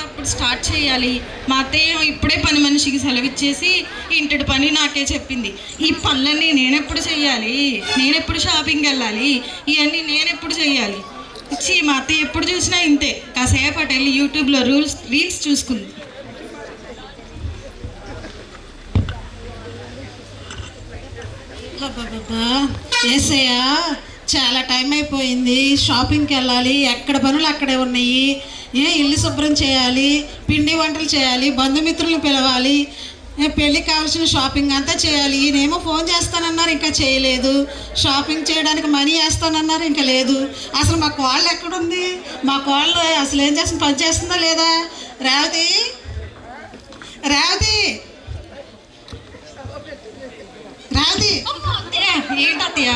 అప్పుడు స్టార్ట్ చేయాలి. మా అత్తయ్య ఇప్పుడే పని మనిషికి సెలవిచ్చేసి ఇంటి పని నాకే చెప్పింది. ఈ పనులన్నీ నేనెప్పుడు చెయ్యాలి, నేనెప్పుడు షాపింగ్కి వెళ్ళాలి, ఇవన్నీ నేనెప్పుడు చెయ్యాలి. మా అత్తయ్య ఎప్పుడు చూసినా ఇంతే, కాసేపు అటు వెళ్ళి యూట్యూబ్లో రీల్స్ చూసుకుంది. అబ్బాబ్బా ఏసయ్యా, చాలా టైం అయిపోయింది. షాపింగ్కి వెళ్ళాలి, ఎక్కడ పనులు అక్కడే ఉన్నాయి. ఇల్లు శుభ్రం చేయాలి, పిండి వంటలు చేయాలి, బంధుమిత్రులను పిలవాలి, పెళ్ళికి కావాల్సిన షాపింగ్ అంతా చేయాలి. ఈయనేమో ఫోన్ చేస్తానన్నారు, ఇంకా చేయలేదు. షాపింగ్ చేయడానికి మనీ వేస్తానన్నారు, ఇంకా లేదు. అసలు మా కోళ్ళు ఎక్కడుంది? మా కోళ్ళు అసలు ఏం చేస్తుంది, పని చేస్తుందా లేదా? రేవతి, రేవతి, రేవతి. ఏంటత్తయ్య?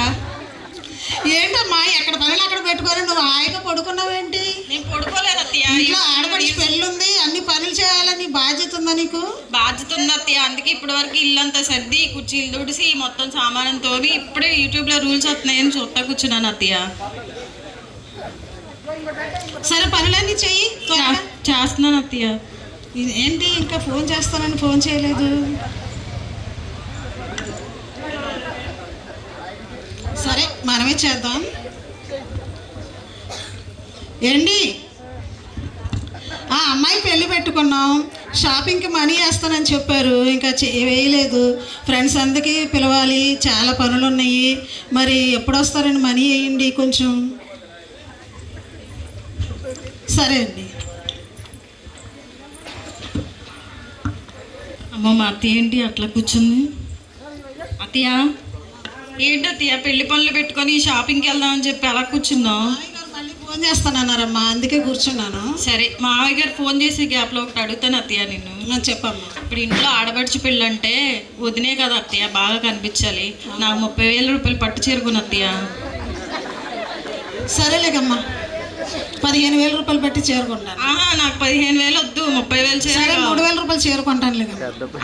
ఏంటమ్మా ఎక్కడ పనులు అక్కడ పెట్టుకొని నువ్వు హాయిగా పడుకున్నావేంటి? నేను పడుకోలేదు అత్తయ్య. ఇంట్లో ఆడపడిచి పెళ్ళుంది, అన్ని పనులు చేయాలని బాధ్యత ఉందా నీకు? బాధ్యత ఉంది అత్తయ్య. అందుకే ఇప్పటి వరకు ఇల్లంతా సర్ది, కుర్చీలు తుడిసి, మొత్తం సామానం తోమి ఇప్పుడే యూట్యూబ్లో రూల్స్ వస్తున్నాయని చూస్తా కూర్చున్నాను అత్తయ్య. సరే పనులన్నీ చెయ్యి. చేస్తున్నాను అత్తయ్య. ఏంటి ఇంకా ఫోన్ చేస్తానని ఫోన్ చేయలేదు? సరే మనమే చేద్దాం. ఏంటి అమ్మాయి పెళ్ళి పెట్టుకున్నాం, షాపింగ్కి మనీ వేస్తానని చెప్పారు, ఇంకా వేయలేదు. ఫ్రెండ్స్ అందరికీ పిలవాలి, చాలా పనులు ఉన్నాయి. మరి ఎప్పుడు వస్తారని మనీ వేయండి కొంచెం. సరే అండి. అమ్మ మా అత్తయ్య ఏంటి అట్లా కూర్చుంది? అత్తయ్య ఏంటి అత్తయ్య, పెళ్లి పనులు పెట్టుకొని షాపింగ్కి వెళ్దామని చెప్పి అలా కూర్చున్నావు? మళ్ళీ ఫోన్ చేస్తానన్నారమ్మా, అందుకే కూర్చున్నాను. సరే, మావయ్య గారు ఫోన్ చేసే గ్యాప్లో ఒకటి అడుగుతాను అత్తయ్య నిన్ను. చెప్పమ్మా. ఇప్పుడు ఇంట్లో ఆడబడిచి పెళ్ళి అంటే వదినే కదా అత్తయ్య, బాగా కనిపించాలి. నాకు 30,000 రూపాయలు పట్టు చేరుకుని అత్తయ్య. సరేలేకమ్మా, 15,000 రూపాయలు పెట్టి చేరుకుంటాను. నాకు 15,000 వద్దు, 30,000 చేయాలి. 3,000 రూపాయలు చేరుకుంటాను లేక.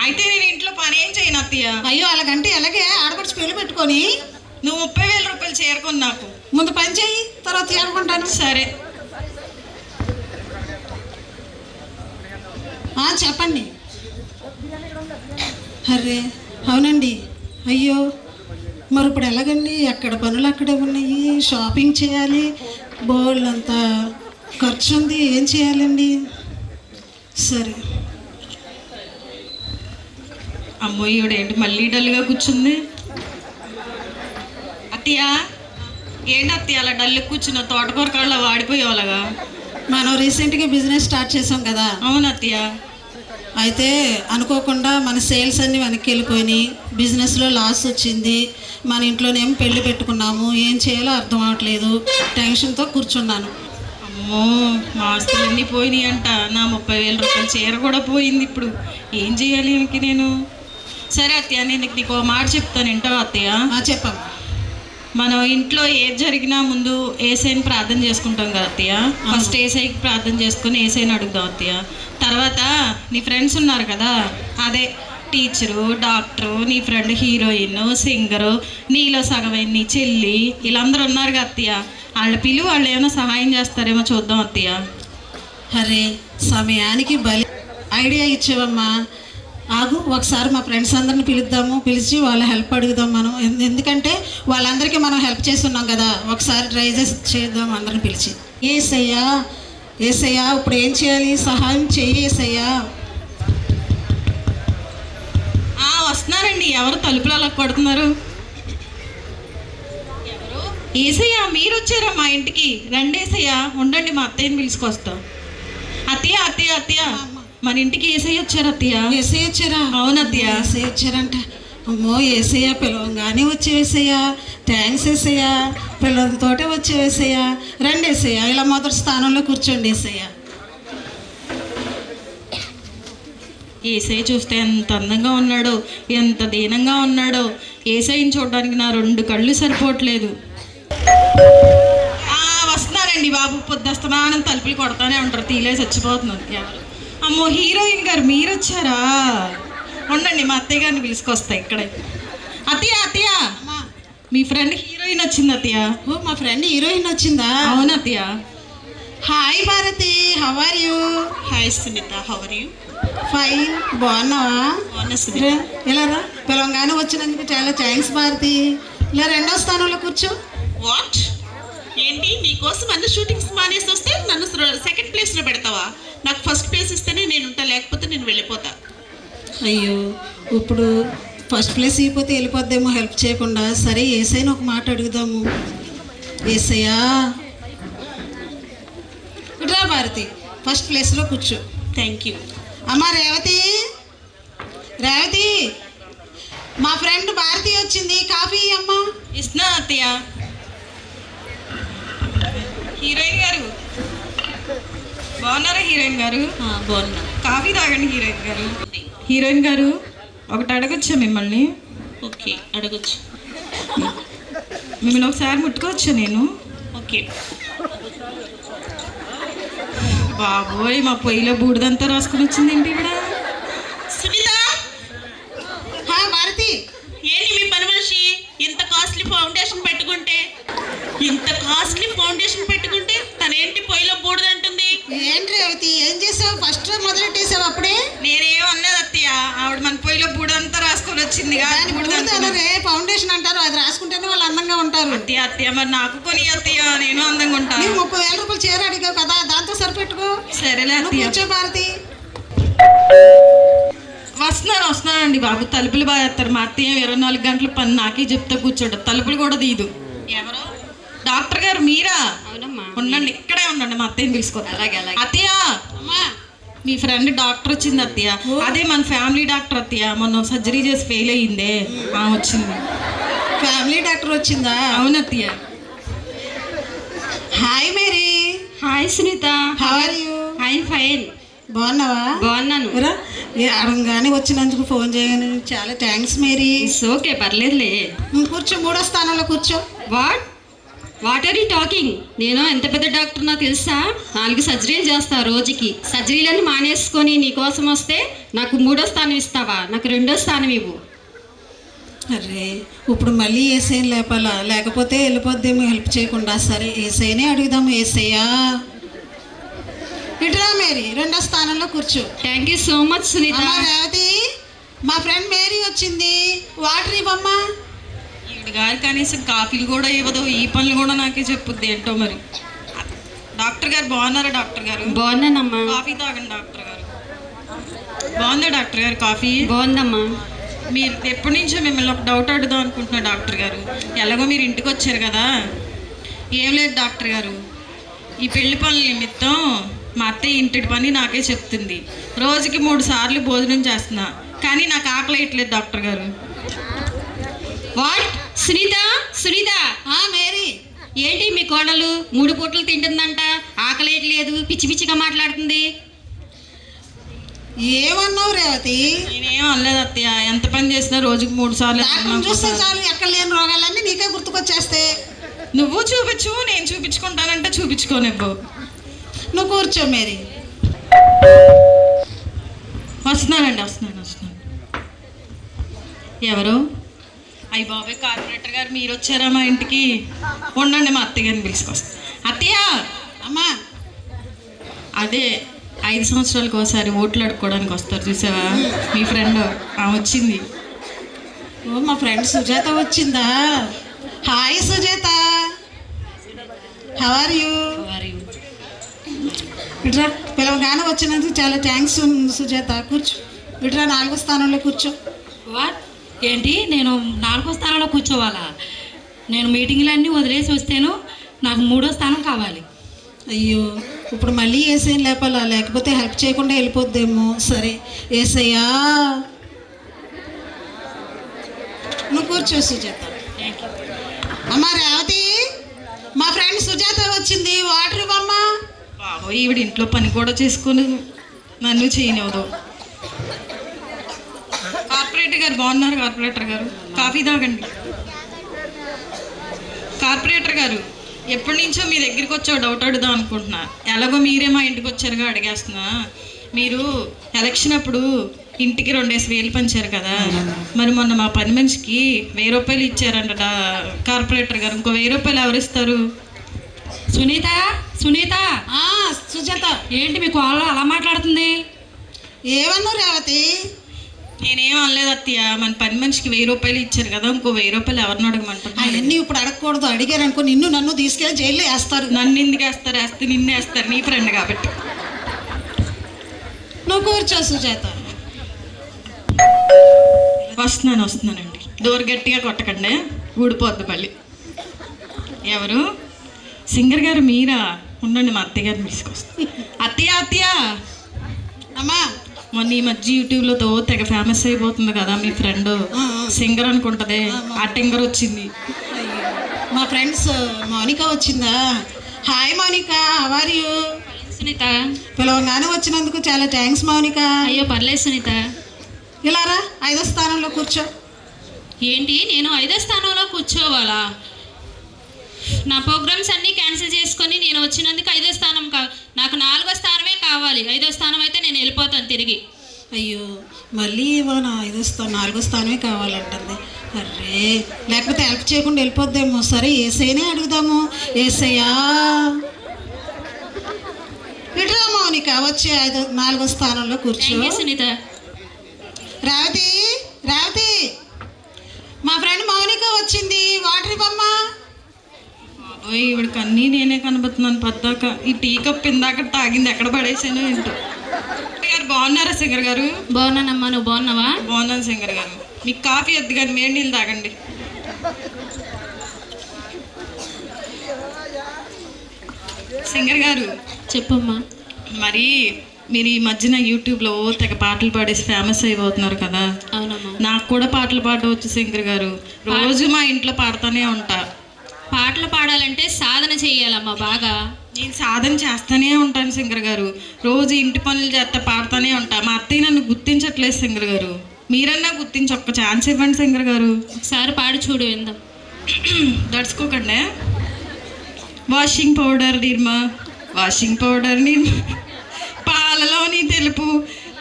అయితే నేను ఇంట్లో పని ఏం చేయను అత్తయ్య. అయ్యో అలాగంటే ఎలాగే, ఆడపడిచి పెళ్లి పెట్టుకొని నువ్వు 30,000 రూపాయలు చేరుకుని నాకు ముందు పని చేయి, తర్వాత చేరుకుంటాను. సరే చెప్పండి. అరే అవునండి, అయ్యో మరి ఇప్పుడు ఎలాగండి? ఎక్కడ పనులు అక్కడే ఉన్నాయి, షాపింగ్ చేయాలి, బోల్డ్ అంతా ఖర్చు ఉంది, ఏం చేయాలండి? సరే. అమ్మో ఈవిడ ఏంటి మళ్ళీ డల్గా కూర్చుంది? అత్తయ్య ఏంటి అత్తయ్య అలా డల్గా కూర్చున్న? తోటకూర కాళ్ళ వాడిపోయేవాళ్ళగా. మనం రీసెంట్గా బిజినెస్ స్టార్ట్ చేసాం కదా. అవును అత్తయ్య. అయితే అనుకోకుండా మన సేల్స్ అన్నీ వెనక్కి వెళ్ళిపోయినాయి, బిజినెస్లో లాస్ వచ్చింది. మన ఇంట్లోనేమో పెళ్ళి పెట్టుకున్నాము, ఏం చేయాలో అర్థం అవ్వట్లేదు, టెన్షన్తో కూర్చున్నాను. అమ్మో మా ఆస్తులన్నీ పోయినాయి అంట, నా 30,000 రూపాయలు చీర కూడా పోయింది. ఇప్పుడు ఏం చేయాలి ఇంక నేను? సరే అత్తయ్య, నేను నీకు ఒక మాట చెప్తాను, వింటావా అత్తయ్య? చెప్పమ్మా. మనం ఇంట్లో ఏది జరిగినా ముందు ఏసైని ప్రార్థన చేసుకుంటాం కదా అత్తయ్య. ఫస్ట్ ఏసైకి ప్రార్థన చేసుకుని ఏసైని అడుగుదాం అత్తయ్య. తర్వాత నీ ఫ్రెండ్స్ ఉన్నారు కదా, అదే టీచరు, డాక్టరు, నీ ఫ్రెండ్ హీరోయిన్, సింగరు, నీలో సగమైన నీ చెల్లి, వీళ్ళందరూ ఉన్నారు కదా అత్తయ్య. వాళ్ళ పిలువ, వాళ్ళు ఏమైనా సహాయం చేస్తారేమో చూద్దాం అత్తయ్య. అరే సమయానికి బలి ఐడియా ఇచ్చావమ్మా. ఆగు, ఒకసారి మా ఫ్రెండ్స్ అందరిని పిలుద్దాము, పిలిచి వాళ్ళ హెల్ప్ అడుగుదాం మనం. ఎందుకంటే వాళ్ళందరికీ మనం హెల్ప్ చేస్తున్నాం కదా, ఒకసారి ట్రై చేద్దాం అందరిని పిలిచి. ఏసయ్యా, ఏసయ్యా ఇప్పుడు ఏం చేయాలి, సహాయం చెయ్యి ఏసయ్యా. వస్తున్నారండి. ఎవరు తలుపులు అలా కొడుతున్నారు? ఎవరు? ఏసయ్యా మీరు వచ్చారా మా ఇంటికి? రండి ఏసయ్యా, ఉండండి మా అత్తయ్యని పిలుచుకొస్తాం. అత్తయ్య అత్తయ్య అత్తయ్య, మన ఇంటికి ఏసయ్య వచ్చారు అత్తయ్య. ఏసయ్య వచ్చారా? అవును అత్తయ్య. ఏసయ్య వచ్చారంట. అమ్మో ఏసయ్య, పిలవంగానే వచ్చే వేసయ్యా, థ్యాంక్స్ ఏసయ్యా, పిల్లలతోటే వచ్చే వేసయ్యా. రండి ఏసయ్య, ఇలా మొదటి స్థానంలో కూర్చోండి ఏసయ్య. ఏసై చూస్తే ఎంత అందంగా ఉన్నాడో, ఎంత దీనంగా ఉన్నాడో. ఏసైని చూడడానికి నా 2 కళ్ళు సరిపోవట్లేదు. వస్తున్నారండి బాబు, పొద్దుస్తమానం తలుపులు కొడతానే ఉంటారు, తీలేసి చచ్చిపోతున్నాను. ఎవరు? అమ్మో హీరోయిన్ గారు మీరు వచ్చారా? ఉండండి మా అత్తయ్య గారిని పిలుచుకొస్తా ఇక్కడే. అత్తయ్య అత్తయ్య, మీ ఫ్రెండ్ హీరోయిన్ వచ్చింది అత్తయ్య. ఓ మా ఫ్రెండ్ హీరోయిన్ వచ్చిందా? అవును అత్తయ్య. Hi Bharati, how are you? Hi Sunitha, how are you? Fine. బాగున్నావా? బాగున్నా సునీత. రా, ఇలా రా. పిలవంగానే వచ్చినందుకు చాలా థ్యాంక్స్ భారతి. ఇలా రెండో స్థానంలో కూర్చో. వాట్? ఏంటి నీకోసం అన్ని షూటింగ్స్ మానేసి వస్తే నన్ను సెకండ్ ప్లేస్లో పెడతావా? నాకు ఫస్ట్ ప్లేస్ ఇస్తేనే నేను ఉంటా, లేకపోతే నేను వెళ్ళిపోతా. అయ్యో, ఇప్పుడు ఫస్ట్ ప్లేస్ ఇవ్వకపోతే వెళ్ళిపోద్దేమో హెల్ప్ చేయకుండా. సరే ఏసైని ఒక మాట అడుగుదాము. ఏసయ్యా, రా భారతి, ఫస్ట్ ప్లేస్లో కూర్చో. Thank you. అమ్మా రేవతి, రేవతి, మా ఫ్రెండ్ భారతి వచ్చింది, కాఫీ అమ్మా. ఇస్తున్నా అత్తయ్య. హీరోయిన్ గారు బాగున్నారా? హీరోయిన్ గారు బాగున్నా. కాఫీ తాగండి. హీరోయిన్ గారు, హీరోయిన్ గారు ఒకటి అడగొచ్చా మిమ్మల్ని? ఓకే, అడగొచ్చు. మిమ్మల్ని ఒకసారి ముట్టుకోవచ్చా నేను? ఓకే. బాబోయ్, మా పొయ్యిలో బూడిదంతా రాసుకొని వచ్చింది ఏంటి ఇక్కడ? సునీత, హా భారతి, ఏంటి మీ పని మనిషి ఇంత కాస్ట్లీ ఫౌండేషన్ పెట్టుకుంటే తనేంటి పొయ్యిలో బూడిదంటుంది? ఏంటి రేవతి, ఏం చేసావు? ఫస్ట్ మొదలెట్టేసావు అప్పుడే. నేనేం అనలేదు అత్తయ్య, ఆవిడ మన పొయ్యిలో బూడిదంతా రాసుకొని వచ్చింది దాని బూడిదనరే ఫౌండేషన్ అంటారు, అది రాసుకుంటేనే వాళ్ళు అందంగా ఉంటారు. అత్తయ్య అత్తయ్య, మరి నాకు కొని అత్తయ్య, నేను అందంగా ఉంటాను. నీకు 30,000 రూపాయలు చీర అడిగావు కదా, దాంతో సరిపెట్టుకో. సరేలే నువ్వు అత్తయ్య. కూర్చో భారతి. వస్తున్నానండి బాబు. తలుపులు బాగా వేస్తారు. మా అత్తయ్య 24 గంటల పని నాకే చెప్తా కూర్చోడు. తలుపులు కూడా తీయదు. ఎవరు? డాక్టర్ గారు మీరా? అవునమ్మా. ఉండండి, ఇక్కడే ఉండండి, మా అత్తయ్యని పిలుచుకో. అలాగే అలాగే. అత్తయ్య, అమ్మా, మీ ఫ్రెండ్ డాక్టర్ వచ్చింది అత్తయ్య. అదే మన ఫ్యామిలీ డాక్టర్ అత్తయ్య. మొన్న సర్జరీ చేసి ఫెయిల్ అయ్యిందే, వచ్చింది. ఫ్యామిలీ డాక్టర్ వచ్చిందా? అవును అత్తయ్య. Hi Mary. Hi Sunitha, how are you? I'm fine. బాగున్నావా? బాగున్నాను. రా, అడగగానే వచ్చినందుకు ఫోన్ చేయగానే చాలా థ్యాంక్స్ మేరీ. ఇట్స్ ఓకే, పర్లేదులే. నువ్వు కూర్చో, మూడో స్థానంలో కూర్చో. What are you talking? నేను ఎంత పెద్ద డాక్టర్నో తెలుసా? 4 సర్జరీలు చేస్తా రోజుకి. సర్జరీలను మానేసుకొని నీ కోసం వస్తే నాకు 3వ స్థానం ఇస్తావా? నాకు 2వ స్థానం ఇవ్వు. అరే, ఇప్పుడు మళ్ళీ ఏసైని లేపాలా? లేకపోతే వెళ్ళిపోద్దేమో హెల్ప్ చేయకుండా. సరే ఏసైనే అడుగుదాము. ఏసయ్యా, ఇటురా మేరీ, రెండో స్థానంలో కూర్చో. Thank you so much Sunitha. అమ్మా రేవతి, మా ఫ్రెండ్ మేరీ వచ్చింది, వాటర్ ఇవ్వమ్మా. ఈవిడ గారు కనీసం కాఫీలు కూడా ఇవ్వదు, ఈ పనులు కూడా నాకే చెప్పుద్ది ఏంటో మరి. డాక్టర్ గారు బాగున్నారా? డాక్టర్ గారు బాగున్నానమ్మా. కాఫీ తాగండి. డాక్టర్ గారు బాగుందా? డాక్టర్ గారు కాఫీ బాగుందమ్మా. మీరు ఎప్పటి నుంచో మిమ్మల్ని ఒక డౌట్ అడుగుదాం అనుకుంటున్నా డాక్టర్ గారు. ఎలాగో మీరు ఇంటికి వచ్చారు కదా. ఏం లేదు డాక్టర్ గారు, ఈ పెళ్లి పనుల నిమిత్తం మా అత్తయ్య ఇంటి పని నాకే చెప్తుంది. రోజుకి 3 సార్లు భోజనం చేస్తున్నా, కానీ నాకు ఆకలి వేయట్లేదు డాక్టర్ గారు. వాట్? సునీత, సునీత, మేరీ, ఏంటి మీ కోడలు 3 పూటలు తింటుందంట, ఆకలేయట్లేదు, పిచ్చి పిచ్చిగా మాట్లాడుతుంది. ఏమన్నావు రేవతి? నేనేం అనలేదు అత్తయ్య. ఎంత పని చేసినా రోజుకి 3 సార్లు. డాక్టర్ని చూస్తే చాలు, ఎక్కడ లేని రోగాలన్నీ నీకే గుర్తుకొచ్చేస్తే. నువ్వు చూపించు, నేను చూపించుకుంటానంటే చూపించుకోనివ్వు. నువ్వు కూర్చో మేరీ. వస్తున్నాను. ఎవరు? అయ్యి బాబాయ్, కార్పొరేటర్ గారు మీరు వచ్చారా మా ఇంటికి? ఉండండి, మా అత్తయ్య గారిని పిలుచుకొస్తా. అత్తయ్య, అమ్మా, అదే 5 సంవత్సరాలకు ఒకసారి ఓట్లు అడుక్కోవడానికి వస్తారు చూసావా, మీ ఫ్రెండ్ వచ్చింది. ఓ, మా ఫ్రెండ్ సుజాత వచ్చిందా? Hi Sujatha, how are you? ఇట్రా, పిలవగానే వచ్చినందుకు చాలా థ్యాంక్స్ సుజాత. కూర్చో, ఇట్రా, 4వ స్థానంలో కూర్చో. వాట్? ఏంటి, నేను 4వ స్థానంలో కూర్చోవాలా? నేను మీటింగ్లన్నీ వదిలేసి వస్తేను నాకు 3వ స్థానం కావాలి. అయ్యో, ఇప్పుడు మళ్ళీ ఏసైని లేపాలా? లేకపోతే హెల్ప్ చేయకుండా వెళ్ళిపోద్దేమో. సరే ఏసయ్యా, నువ్వు కూర్చో సుజాత. అమ్మా రేవతి, మా ఫ్రెండ్ సుజాత వచ్చింది, వాటర్ ఇవ్వమ్మా. బాబో, ఈవిడ ఇంట్లో పని కూడా చేసుకుని నన్ను చేయనివ్వదు. కార్పొరేటర్ గారు బాగున్నారు? కార్పొరేటర్ గారు కాఫీ తాగండి. కార్పొరేటర్ గారు, ఎప్పటి నుంచో మీ దగ్గరికి వచ్చా డౌట్ అడుగుదాం అనుకుంటున్నా. ఎలాగో మీరే మా ఇంటికి వచ్చారుగా అడిగేస్తున్నా. మీరు ఎలక్షన్ అప్పుడు ఇంటికి 2,000 పంచారు కదా, మరి మొన్న మా పని మనిషికి 1000 రూపాయలు ఇచ్చారంట కార్పొరేటర్ గారు. ఇంకో 1000 రూపాయలు ఎవరు ఇస్తారు? సునీత, సునీత, ఆ సుజాత ఏంటి మీ కోళ్ళ అలా మాట్లాడుతుంది? ఏమన్నావు రేవతి? నేనేం అనలేదు అత్తయ్య. మన పని మనిషికి 1000 రూపాయలు ఇచ్చారు కదా, ఇంకో 1000 రూపాయలు ఎవరిని అడగమంటున్నా? అవన్నీ ఇప్పుడు అడగకూడదు. అడిగారు అనుకో నిన్ను నన్ను తీసుకెళ్ళి జైల్లో వేస్తారు. నన్ను ఎందుకు వేస్తారు? వేస్తే నిన్ను వేస్తారు, నీ ఫ్రెండ్ కాబట్టి. నువ్వు కూర్చో సుజాత. వస్తున్నానండి. డోర్ గట్టిగా కొట్టకండి, ఊడిపోద్ది మళ్ళీ. ఎవరు? సింగర్ గారు మీరా? ఉండండి, మా అత్తయ్య గారిని తీసుకొస్తాను. అత్తయ్య అమ్మా మొన్న ఈ మధ్య యూట్యూబ్లో తెగ ఫేమస్ అయిపోతుంది కదా మీ ఫ్రెండ్ సింగర్ అనుకుంటదే, ఆ టింగర్ వచ్చింది. మా ఫ్రెండ్స్ మౌనిక వచ్చిందా? Hi Mounika, how are you? Sunitha. పిలవగానే వచ్చినందుకు చాలా థ్యాంక్స్ మౌనిక. అయ్యో పర్లేదు సునీత. ఇలా రా, 5వ స్థానంలో కూర్చో. ఏంటి నేను 5వ స్థానంలో కూర్చోవాలా? నా ప్రోగ్రామ్స్ అన్నీ క్యాన్సిల్ చేసుకొని నేను వచ్చినందుకు 5వ స్థానం నాకు 4వ స్థానమే కావాలి. 5వ స్థానం అయితే నేను వెళ్ళిపోతాను తిరిగి. అయ్యో మళ్ళీ మన 4వ స్థానమే కావాలంటుంది. అర్రే, లేకపోతే హెల్ప్ చేయకుండా వెళ్ళిపోద్దేమో. సరే ఏసైనే అడుగుదాము. ఏసయ్యా ఇట్రా మౌనిక, వచ్చి 4వ స్థానంలో కూర్చో. Thank you Sunitha. రేవతి మా ఫ్రెండ్ మౌనిక వచ్చింది, వాటర్ ఇవ్వమ్మా. ఓయ్ ఇవిడికి అన్నీ నేనే కనబడుతున్నాను పద్దాక. ఈ టీ కప్ ఇందాక తాగింది ఎక్కడ పడేసాను ఏంటో. గారు బాగున్నారా సింగర్ గారు? బాగున్నానమ్మా, నువ్వు బాగున్నావా? బాగున్నాను సింగర్ గారు. మీకు కాఫీ వద్దు కానీ వేడి నీళ్ళు తాగండి. సింగర్ గారు చెప్పమ్మా. మరి మీరు ఈ మధ్యన యూట్యూబ్లో తెగ పాటలు పాడేసి ఫేమస్ అయిపోతున్నారు కదా. అవునమ్మా. నాకు కూడా పాటలు పాడవచ్చు సింగర్ గారు. రోజు మా ఇంట్లో పాడుతూనే ఉంటా. పాటలు పాడాలంటే సాధన చేయాలమ్మా బాగా. నేను సాధన చేస్తూనే ఉంటాను సింగర్ గారు. రోజు ఇంటి పనులు చేస్తా పాడుతూనే ఉంటా. మా అత్తయ్య నన్ను గుర్తించట్లేదు సింగర్ గారు. మీరన్నా గుర్తించి ఒక్క ఛాన్స్ ఇవ్వండి సింగర్ గారు. ఒకసారి పాడి చూడు విందాం. దడుచుకోకండి. వాషింగ్ పౌడర్ నిర్మా, వాషింగ్ పౌడర్ నిర్మా, పాలలోని తెలుపు,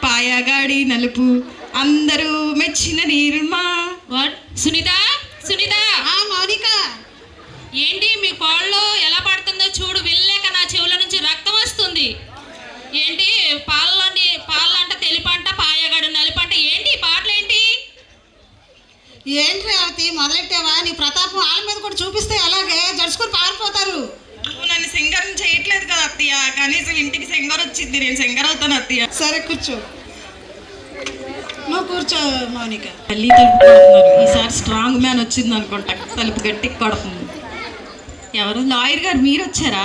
పాయగాడి నలుపు, అందరూ మెచ్చిన నిర్మా. వాట్? సునీత మౌనిక ఏంటి మీ కోళ్ళు ఎలా పడుతుందో చూడు. వెళ్ళాక నా చెవుల నుంచి రక్తం వస్తుంది. ఏంటి పాలంట తెలుపంట పాయగాడు నలుపంట, ఏంటి ఈ పాటలు ఏంటి? ఏంటి రేవతి మొదలెట్టావా? నీ ప్రతాపం వాళ్ళ మీద కూడా చూపిస్తే అలాగే జడుచుకొని పారిపోతారు. నువ్వు నన్ను సింగర్ చేయట్లేదు కదా అత్తయ్య. కనీసం ఇంటికి సింగర్ వచ్చింది, నేను సింగర్ అవుతాను అత్తయ్య. సరే కూర్చో. నువ్వు కూర్చో మౌనిక. తల్లి తలుపు కొడుతున్నారు. ఈసారి స్ట్రాంగ్ మ్యాన్ వచ్చింది అనుకుంటా, తలుపు గట్టికి కొడుతుంది. ఎవరు? లాయర్ గారు మీరు వచ్చారా?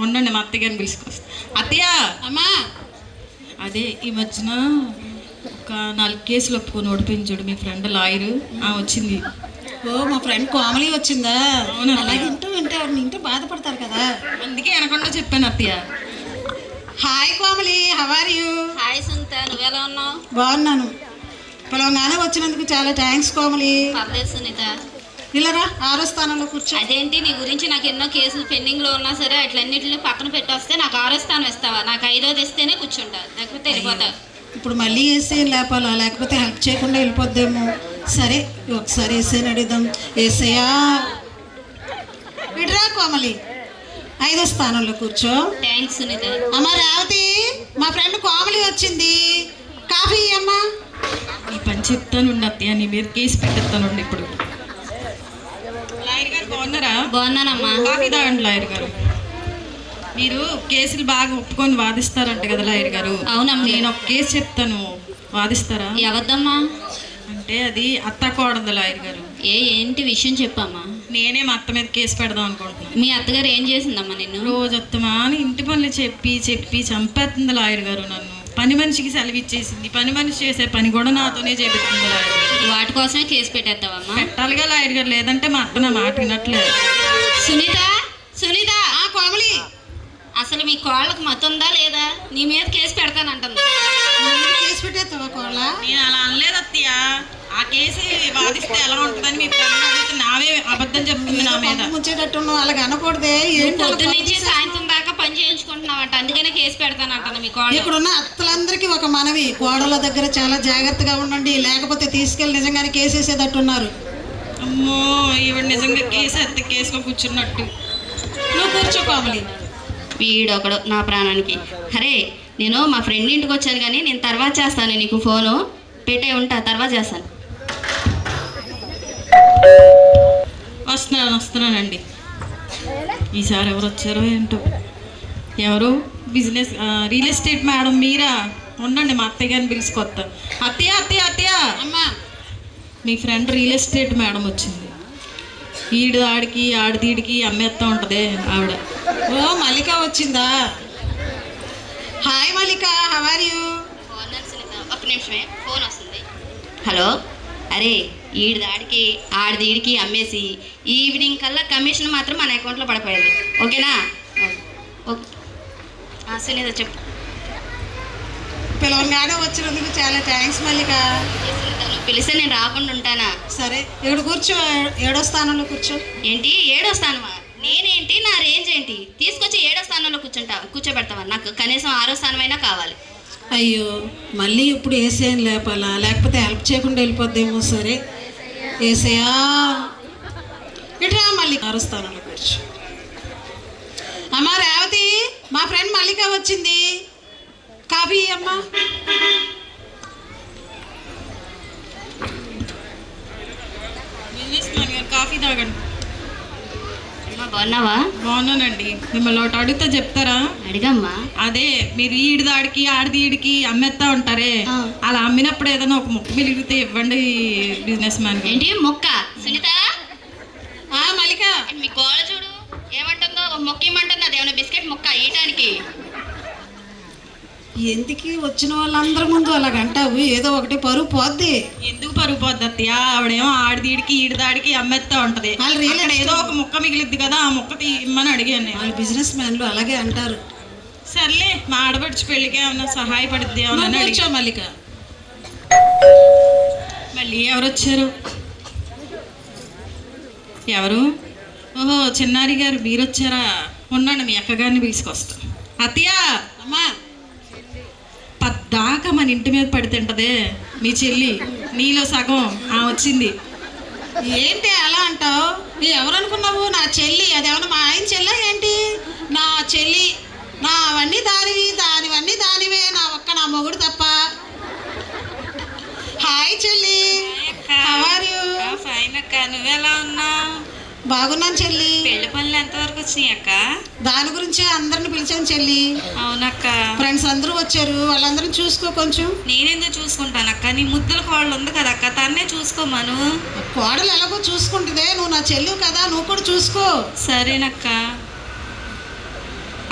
ఉండండి, మా అత్తయ్య గారిని పిలుచుకొస్తా. అత్తయ్య అమ్మా అదే ఈ మధ్యన ఒక 4 కేసులు ఒప్పుకొని ఓడిపోయింది చూడు మీ ఫ్రెండ్ లాయరు, వచ్చింది. ఓ మా ఫ్రెండ్ కోమలి వచ్చిందా? అవునా? అలాగే వింటూ బాధపడతారు కదా, అందుకే అనకుండా చెప్పాను అత్తయ్య. Hi Komali, how are you? Hi Sunitha, నువ్వెలా ఉన్నావు? బాగున్నాను. పిలవగానే వచ్చినందుకు చాలా థ్యాంక్స్ కోమలి. పర్లేదు సునీత. ఇలా రా, 6వ స్థానంలో కూర్చో. అదేంటి నీ గురించి నాకు ఎన్నో కేసులు పెండింగ్లో ఉన్నా సరే అట్లన్నింటిని పక్కన పెట్టొస్తే నాకు 6వ స్థానం ఇస్తావా? నాకు 5వది ఇస్తేనే కూర్చుంటా, లేకపోతే వెళ్ళిపోతా. ఇప్పుడు మళ్ళీ ఏసైని లేపాలా, లేకపోతే హెల్ప్ చేయకుండా వెళ్ళిపోద్దేమో. సరే ఒకసారి ఏసైని అడుగుదాం. ఏసయ్యా ఇట్రా కోమలి, 5వ స్థానంలో కూర్చో. థ్యాంక్స్ సునీత. అమ్మ రేవతి, మా ఫ్రెండ్ కోమలి వచ్చింది, కాఫీ అమ్మా. ఈ పని చెప్తానుండి అత్తయ్య, నీ మీద కేసు పెట్టేస్తానుండి ఇప్పుడు. లాయర్ గారు బాగున్నారా? బాగున్నానమ్మా. కాఫీ తాగండి లాయర్ గారు. మీరు కేసులు బాగా ఒప్పుకొని వాదిస్తారంట కదా లాయర్ గారు. అవునమ్మా. నేను ఒక కేసు చెప్తాను, వాదిస్తారా? ఎవద్దమ్మా? అంటే అది అత్త కోడదు లాయర్ గారు. ఏంటి విషయం చెప్పమ్మా. నేనే మా అత్త మీద కేసు పెడదాం అనుకుంటున్నాను. మీ అత్తగారు ఏం చేసిందమ్మా నిన్ను? రోజు అత్తమా అని ఇంటి పనులు చెప్పి చంపేస్తుంది లాయర్ గారు నన్ను. పని మనిషికి సెలవు ఇచ్చేసింది. పని మనిషి చేసే పని కూడా నాతోనే చేపిస్తుంది లాయర్ గారు. వాటి కోసమే కేసు పెట్టేస్తావమ్మా? పెట్టాలిగా లాయర్ గారు, లేదంటే మా అత్త నా మాట వినట్లేదు. సునీత కోమలి, అసలు మీ కోళ్ళకు మత్తు ఉందా లేదా? నీ మీద కేసు పెడతానంటుంది. కేసు పెట్టేస్తావా కోళ్ళ? నేను అలా అనలేదు అత్తయ్య. ఆ కేసు వాదిస్తే ఎలా ఉంటుందని మీ ఫ్రెండ్ అడిగితే నావే అబద్ధం చెప్తుంది నా మీద. ముంచేటట్టు అలాగ అనకూడదే. పొద్దు నుంచి సాయంత్రం దాకా పని చేయించుకుంటున్నావంట, అందుకనే కేసు పెడతానంటాను మీ కోళ్ళ. ఇక్కడున్న అత్తలందరికీ ఒక మనవి, కోడల దగ్గర చాలా జాగ్రత్తగా ఉండండి, లేకపోతే తీసుకెళ్ళి నిజంగానే కేసు వేసేటట్టున్నారు. అమ్మో, ఈవిడ నిజంగా కేసు ఎత్తే కేసులో కూర్చున్నట్టు. నువ్వు కూర్చో కోమలి. వీడొకడు నా ప్రాణానికి. అరే నేను మా ఫ్రెండ్ ఇంటికి వచ్చాను కానీ నేను తర్వాత చేస్తాను నీకు ఫోను. పెట్టే ఉంటా, తర్వాత చేస్తాను. వస్తున్నానండి. ఈసారి ఎవరు వచ్చారో ఏంటో. ఎవరు? బిజినెస్ రియల్ ఎస్టేట్ మేడం మీరా? ఉండండి, మా అత్తయ్య గారిని పిలుచుకొస్తా. అత్తయ్య అత్తయ్య అత్తయ్య, అమ్మా మీ ఫ్రెండ్ రియల్ ఎస్టేట్ మేడం వచ్చింది. ఈడు ఆడికి ఆడిదీడికి అమ్మేస్తా ఉంటుంది ఆవిడ. ఓ మల్లిక వచ్చిందా? Hi Mallika, how are you? ఒక్క నిమిషమే, ఫోన్ వస్తుంది. హలో. అరే ఈడి దాడికి ఆడిదీడికి అమ్మేసి ఈవినింగ్ కల్లా కమిషన్ మాత్రం మన అకౌంట్లో పడిపోయింది. ఓకేనా? ఓకే. సునీత చెప్పు. పిలవంగానే వచ్చినందుకు చాలా థ్యాంక్స్ మల్లిక. పిలిస్తే నేను రాకుండా ఉంటానా? సరే ఇక్కడ కూర్చో, 7వ స్థానంలో కూర్చో. ఏంటి 7వ స్థానమా? నేనేంటి, నా రేంజ్ ఏంటి? తీసుకొచ్చి 7వ స్థానంలో కూర్చోబెడతావా? నాకు కనీసం 6వ స్థానమైనా కావాలి. అయ్యో మళ్ళీ ఇప్పుడు ఏసేయని లేపాలా, లేకపోతే హెల్ప్ చేయకుండా వెళ్ళిపోద్దేమో. సరే ఏసయా ఇట్రా, మళ్ళీ 6వ స్థానంలో కూర్చో. అమ్మా రేవతి, మా ఫ్రెండ్ మల్లిక వచ్చింది, కాఫీ అమ్మా. బిజినెస్ మ్యాన్ గారు కాఫీ తాగండి. అమ్మా బాగున్నావా? బాగున్నానండి. మిమ్మల్ని ఒకటి అడిగితే చెప్తారా? అడిగమ్మా. అదే మీరు ఈడి దాడికి ఆడిది ఈడికి అమ్మేస్తా ఉంటారే, అలా అమ్మినప్పుడు ఏదైనా ఒక ముక్క మిలిగితే ఇవ్వండి బిజినెస్ మ్యాన్. ఏంటి మొక్క? సునీత మల్లిక మీ గోడ చూడు ఏమంటుందో. మొక్క ఏమంటుందో? అదేమన్నా బిస్కెట్ మొక్క ఈయటానికి? ఎందుకు వచ్చిన వాళ్ళందరి ముందు అలాగంటావు? ఏదో ఒకటి పరువు పోద్ది. ఎందుకు పరుగు పోద్ది అత్తయ్య? ఆవిడేమో ఆడిదీడికి ఈడి దాడికి అమ్మేస్తా ఉంటది. వాళ్ళు రియల్ అక్కడ ఏదో ఒక ముక్క మిగిలిద్ది కదా, ఆ ముక్క ఇమ్మని అడిగాను నేను. వాళ్ళు బిజినెస్ మ్యాన్లు అలాగే అంటారు. సర్లే, మా ఆడపడిచి పెళ్ళికి ఏమన్నా సహాయపడుద్ది నువ్వు ఏమన్నా కూర్చో మల్లిక. మళ్ళీ ఎవరు వచ్చారు? ఎవరు? ఓహో చిన్నారి గారు, మీరు వచ్చారా? ఉండండి, మీ అక్కగారిని పిలుచుకొస్తా. అత్తయ్య, అమ్మా పద్దాకా మన ఇంటి మీద పడి తింటదే మీ చెల్లి, నీలో సగం వచ్చింది. ఏంటి అలా అంటావు? ఎవరు అనుకున్నావు? నా చెల్లి. అదేమన్నా మా ఆయన చెల్లా ఏంటి? నా చెల్లి. నా అవన్నీ దానివి, దానివన్నీ దానివే, నా మొగుడు తప్ప. హాయ్ చెల్లి, హౌ ఆర్ యూ? ఫైన్ అక్క, నువ్వెలా ఉన్నావు? బాగున్నాను చెల్లి. పెళ్లి పనులు ఎంతవరకు వచ్చినాయి అక్క? దాని గురించే అందరిని పిలిచాను చెల్లి. అవునక్క. ఫ్రెండ్స్ అందరూ వచ్చారు, వాళ్ళందరూ చూసుకో కొంచెం. నేనెందుకు చూసుకుంటానక్క? నీ ముద్దుల కోళ్ళు ఉంది కదా అక్క, తన్నే చూసుకోమను. కోడలు ఎలాగో చూసుకుంటుందే, నువ్వు నా చెల్లి కదా, నువ్వు కూడా చూసుకో. సరేనక్క.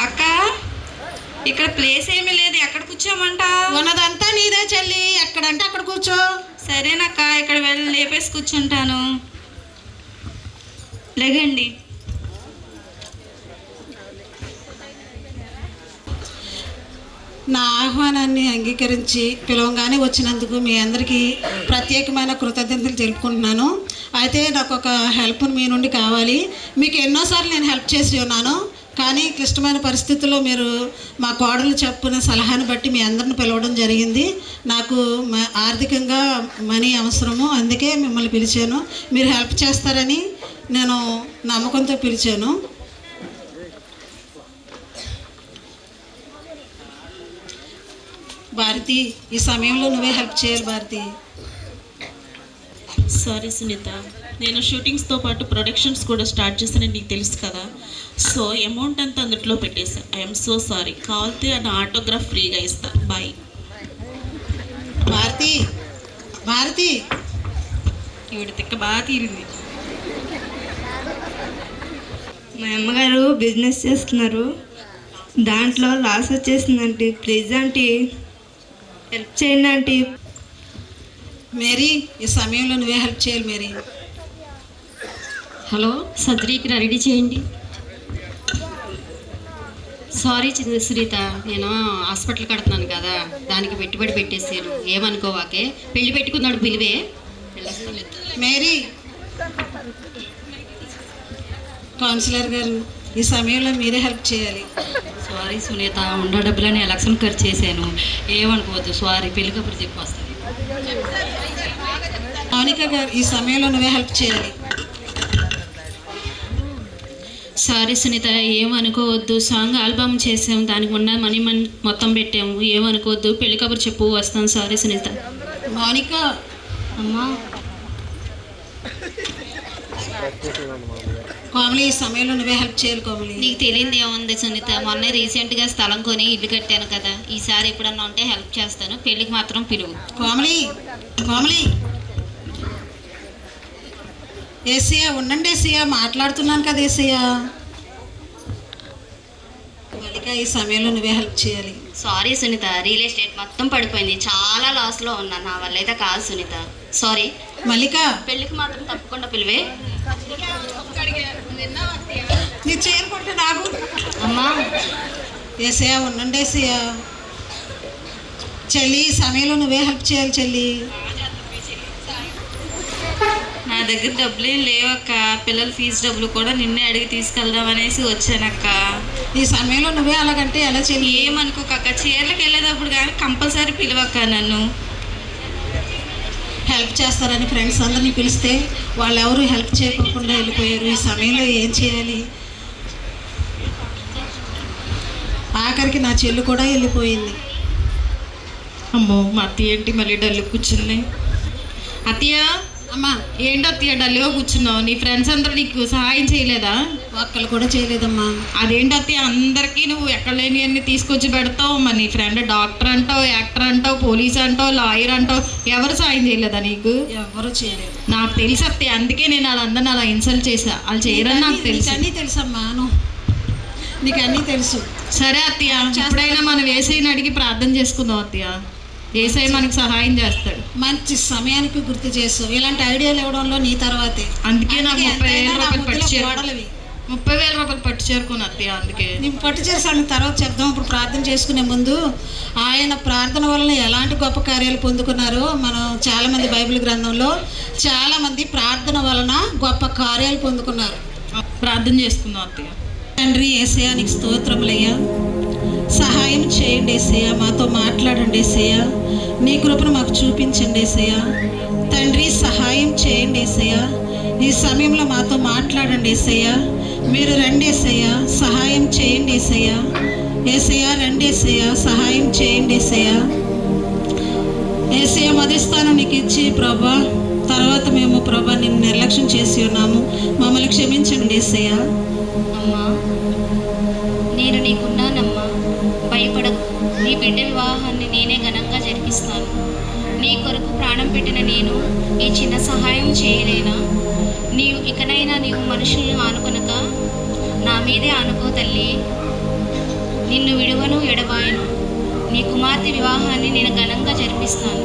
అక్క ఇక్కడ ప్లేస్ ఏమీ లేదు, ఎక్కడ కూర్చోమంట? ఉన్నదంతా నీదే చెల్లి, ఎక్కడంటే అక్కడ కూర్చో. సరేనక్క, ఇక్కడ వెళ్ళి లేపేసి కూర్చుంటాను. లేగండి. నా ఆహ్వానాన్ని అంగీకరించి పిలవగానే వచ్చినందుకు మీ అందరికీ ప్రత్యేకమైన కృతజ్ఞతలు తెలుపుకుంటున్నాను. అయితే నాకు ఒక హెల్ప్ మీ నుండి కావాలి. మీకు ఎన్నోసార్లు నేను హెల్ప్ చేసి ఉన్నాను, కానీ క్లిష్టమైన పరిస్థితుల్లో మీరు మా కోడలు చెప్పిన సలహాను బట్టి మీ అందరిని పిలవడం జరిగింది. నాకు ఆర్థికంగా మనీ అవసరము, అందుకే మిమ్మల్ని పిలిచాను. మీరు హెల్ప్ చేస్తారని నేను నమ్మకంతో పిలిచాను. భారతి, ఈ సమయంలో నువ్వే హెల్ప్ చేయాలి భారతి. సారీ సునీత, నేను షూటింగ్స్తో పాటు ప్రొడక్షన్స్ కూడా స్టార్ట్ చేశానని నీకు తెలుసు కదా. సో అమౌంట్ అంతా అందుట్లో పెట్టేసా. I'm so sorry. కావాలితే నా ఆటోగ్రాఫ్ ఫ్రీగా ఇస్తా. బాయ్. భారతి, భారతి, ఈవిడ తిక్క బాగా తీరింది. మా అమ్మగారు బిజినెస్ చేస్తున్నారు, దాంట్లో లాస్ వచ్చేసిందంటే ప్లీజ్ ఆంటీ హెల్ప్ చేయండి ఆంటీ. మేరీ, ఈ సమయంలో నువ్వే హెల్ప్ చేయాలి మేరీ. హలో, సర్జరీకి రెడీ చేయండి. సారీ సునీత, నేను హాస్పిటల్ కడుతున్నాను కదా, దానికి పెట్టుబడి పెట్టేసాను, ఏమనుకోవాకే. పెళ్లి పెట్టుకున్నాడు పిలివే. మేరీ, కౌన్సిలర్ గారు, ఈ సమయంలో మీరే హెల్ప్ చేయాలి. సారీ సునీత, ఉన్న డబ్బులని ఎలక్షన్ ఖర్చు చేశాను, ఏమనుకోవద్దు. సారీ, పెళ్లి కబురు చెప్పి వస్తాను. మౌనిక గారు, ఈ సమయంలో నువ్వే హెల్ప్ చేయాలి. సారీ సునీత, ఏమనుకోవద్దు. సాంగ్ ఆల్బమ్ చేసాం, దానికి ఉన్న మనీ మొత్తం పెట్టాము, ఏమనుకోవద్దు. పెళ్లి కబురు చెప్పు, వస్తాను. సారీ సునీత. మౌనిక అమ్మా, కోమలి, ఈ సమయంలో నువ్వే హెల్ప్ చేయాలి కోమలి. నీకు తెలియదు ఏముంది సునీత, మొన్న రీసెంట్గా స్థలం కొని ఇల్లు కట్టాను కదా, ఈసారి ఎప్పుడన్నా ఉంటే హెల్ప్ చేస్తాను, పెళ్ళికి మాత్రం పిలువు. కోమలి, కోమలి. ఏసయ్య ఉండండి, ఏసయ్య మాట్లాడుతున్నాను కదా ఏసయ్య. మల్లిక, ఈ సమయంలో నువ్వే హెల్ప్ చేయాలి. సారీ సునీత, రియల్ ఎస్టేట్ మొత్తం పడిపోయింది, చాలా లాస్లో ఉన్నాను, నా వల్ల అయితే కాదు సునీత, సారీ. మల్లిక, పెళ్ళికి మాత్రం తప్పకుండా పిలువే. నీ చేరుకుంటే నాకు. అమ్మా, ఏసయ్య ఉండండి ఏసయ్య. చెల్లి, ఈ సమయంలో నువ్వే హెల్ప్ చేయాలి చెల్లి. నా దగ్గర డబ్బులు ఏం లేవక్క, పిల్లల ఫీజు డబ్బులు కూడా నిన్నే అడిగి తీసుకెళ్దాం అనేసి వచ్చానక్క. ఈ సమయంలో నువ్వే అలాగంటే ఎలా చెల్లి? ఏమనుకోకక్క, చీరలకు వెళ్ళేటప్పుడు కానీ కంపల్సరీ పిలవక్క నన్ను. హెల్ప్ చేస్తారని ఫ్రెండ్స్ అందరినీ పిలిస్తే వాళ్ళు ఎవరు హెల్ప్ చేయకుండా వెళ్ళిపోయారు. ఈ సమయంలో ఏం చేయాలి? ఆఖరికి నా చెల్లి కూడా వెళ్ళిపోయింది. అమ్మో, మా అత్తయ్య ఏంటి మళ్ళీ డల్లు కూర్చుంది? అత్తయ్య, అమ్మా, ఏంటి అత్తయ్య డల్లుగా కూర్చున్నావు? నీ ఫ్రెండ్స్ అందరూ నీకు సహాయం చేయలేదా? ఒక్కళ్ళు కూడా చేయలేదమ్మా. అదేంటి అత్తయ్య, అందరికీ నువ్వు ఎక్కడ లేని అన్ని తీసుకొచ్చి పెడతావు. మరి నీ ఫ్రెండ్ డాక్టర్ అంటావు, యాక్టర్ అంటావు, పోలీస్ అంటావు, లాయర్ అంటావు, ఎవరు సాయం చేయలేదా నీకు? ఎవరు చేయలేదు. నాకు తెలుసు అత్తయ్య, అందుకే నేను వాళ్ళందరిని అలా ఇన్సల్ట్ చేశా. వాళ్ళు చేయరని నాకు తెలుసు. నీకు అన్నీ తెలుసమ్మా, నీకు అన్నీ తెలుసు. సరే అత్తయ్య, ఎప్పుడైనా మనం ఏసైని అడిగి ప్రార్థన చేసుకుందాం అత్తయ్య. ఏసై మనకు సహాయం చేస్తాడు. మంచి సమయానికి గుర్తు చేస్తావు. ఇలాంటి ఐడియాలు ఇవ్వడంలో నీ తర్వాతే. అందుకే నాకు 30,000 ఎంతైనా నా రూపాయలు ముద్దుల పట్టు కోడలివి. 30,000 రూపాయలు పట్టు చేరుకుని అత్తయ్య. అందుకే నీకు పట్టు చేసాను, తర్వాత చెప్దాం. ఇప్పుడు ప్రార్థన చేసుకునే ముందు ఆయన ప్రార్థన వలన ఎలాంటి గొప్ప కార్యాలు పొందుకున్నారో మనం చాలామంది బైబిల్ గ్రంథంలో చాలామంది ప్రార్థన వలన గొప్ప కార్యాలు పొందుకున్నారు. ప్రార్థన చేసుకుందాం అత్తయ్య. తండ్రి యేసయ్య, నీకు స్తోత్రములయ్యా. సహాయం చేయండి యేసయ్య, మాతో మాట్లాడండి యేసయ్య, నీ కృపను మాకు చూపించండి యేసయ్య. తండ్రి, సహాయం చేయండి యేసయ్య, ఈ సమయంలో మాతో మాట్లాడండి యేసయ్య. మీరు రండి యేసయ్య, సహాయం చేయండి యేసయ్య. యేసయ్య రండి యేసయ్య, సహాయం చేయండి యేసయ్య. యేసయ్య, మొదటి స్థానం నీకు ఇచ్చి ప్రభా, తర్వాత మేము ప్రభా నిన్ను నిర్లక్ష్యం చేసి ఉన్నాము, మమ్మల్ని క్షమించండి యేసయ్య. అమ్మా, నేను నీకున్నానమ్మా, భయపడకు. నీ బిడ్డ వివాహాన్ని నేనే ఘనంగా జరిపిస్తాను. నీ కొరకు ప్రాణం పెట్టిన నేను ఈ చిన్న సహాయం చేయలేనా? ఇకనైనా నీవు మనుషుల్ని ఆనుకొనక నా మీదే ఆనుకో తల్లి. నిన్ను విడువను ఎడబాయను. నీ కుమార్తె వివాహాన్ని నేను ఘనంగా జరిపిస్తాను.